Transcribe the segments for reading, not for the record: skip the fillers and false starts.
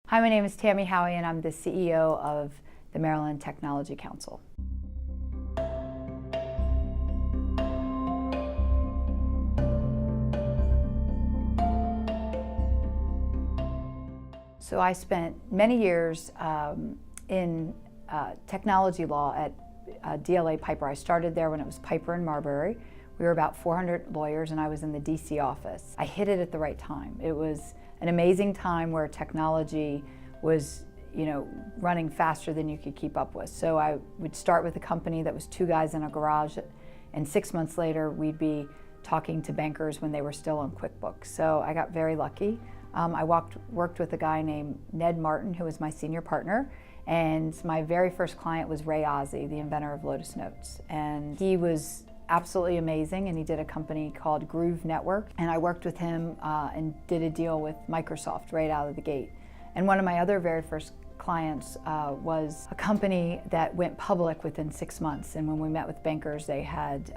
Hi, my name is Tami Howie, and I'm the CEO of the Maryland Technology Council. So I spent many years in technology law at DLA Piper. I started there when it was Piper and Marbury. We were about 400 lawyers, and I was in the DC office. I hit it at the right time. It was an amazing time where technology was, running faster than you could keep up with. So I would start with a company that was two guys in a garage, and 6 months later we'd be talking to bankers when they were still on QuickBooks. So I got very lucky. I worked with a guy named Ned Martin, who was my senior partner, and my very first client was Ray Ozzie, the inventor of Lotus Notes. And he was absolutely amazing, and he did a company called Groove Network, and I worked with him and did a deal with Microsoft right out of the gate. And one of my other very first clients was a company that went public within 6 months, and when we met with bankers, they had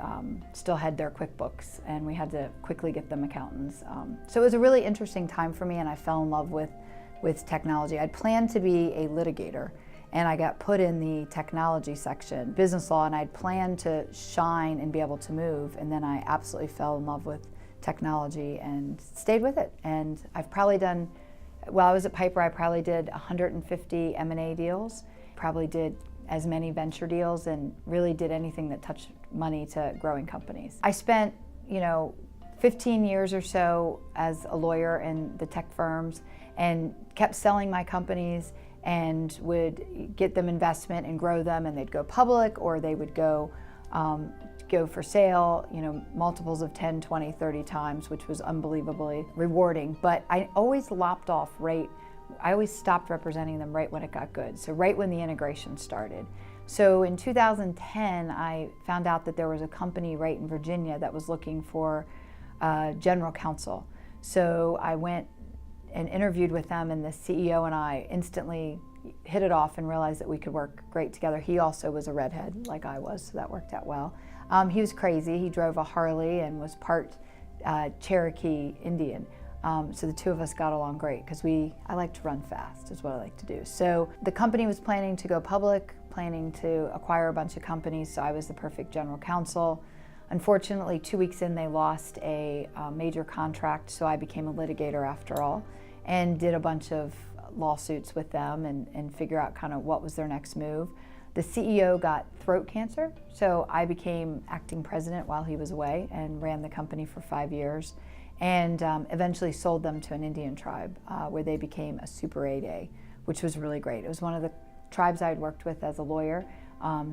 still had their QuickBooks, and we had to quickly get them accountants. So it was a really interesting time for me, and I fell in love with technology. I'd planned to be a litigator, and I got put in the technology section, business law, and I'd planned to shine and be able to move, and then I absolutely fell in love with technology and stayed with it. And I've probably done, while I was at Piper, I probably did 150 M&A deals, probably did as many venture deals, and really did anything that touched money to growing companies. I spent, 15 years or so as a lawyer in the tech firms and kept selling my companies and would get them investment and grow them, and they'd go public or they would go for sale, multiples of 10, 20, 30 times, which was unbelievably rewarding. But I always lopped off I always stopped representing them right when it got good, so right when the integration started. So in 2010, I found out that there was a company right in Virginia that was looking for general counsel. So I went and interviewed with them, and the CEO and I instantly hit it off and realized that we could work great together. He also was a redhead like I was, so that worked out well. He was crazy. He drove a Harley and was part Cherokee Indian. So the two of us got along great because I like to run fast is what I like to do. So the company was planning to go public, planning to acquire a bunch of companies, so I was the perfect general counsel. Unfortunately, 2 weeks in, they lost a major contract, so I became a litigator after all, and did a bunch of lawsuits with them and figure out kind of what was their next move. The CEO got throat cancer, so I became acting president while he was away and ran the company for 5 years, and eventually sold them to an Indian tribe where they became a Super 8A, which was really great. It was one of the tribes I'd worked with as a lawyer,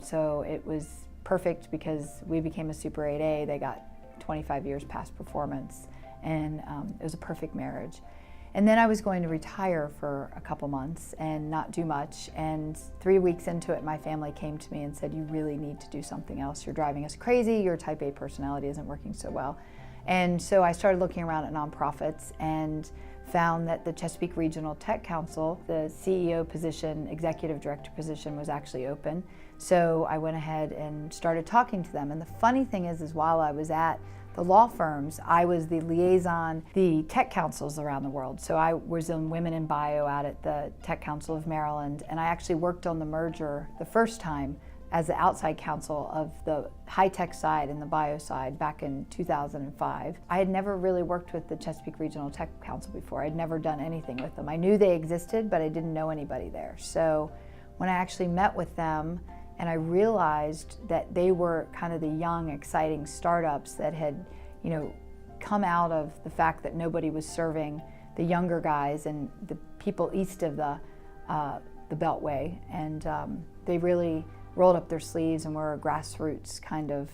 so it was perfect because we became a Super 8A. They got 25 years past performance, and it was a perfect marriage. And then I was going to retire for a couple months and not do much, and 3 weeks into it, my family came to me and said, "You really need to do something else. You're driving us crazy. Your type A personality isn't working so well." And so I started looking around at nonprofits and found that the Chesapeake Regional Tech Council, the CEO position, executive director position, was actually open. So I went ahead and started talking to them. And the funny thing is while I was at the law firms, I was the liaison, the tech councils around the world. So I was in Women in Bio out at the Tech Council of Maryland, and I actually worked on the merger the first time as the outside counsel of the high-tech side and the bio side back in 2005. I had never really worked with the Chesapeake Regional Tech Council before. I'd never done anything with them. I knew they existed, but I didn't know anybody there. So when I actually met with them, and I realized that they were kind of the young, exciting startups that had, come out of the fact that nobody was serving the younger guys and the people east of the Beltway, and they really rolled up their sleeves and were a grassroots kind of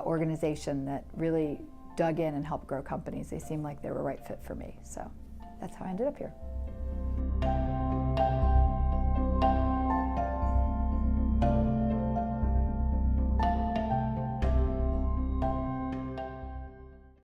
organization that really dug in and helped grow companies. They seemed like they were a right fit for me, so that's how I ended up here.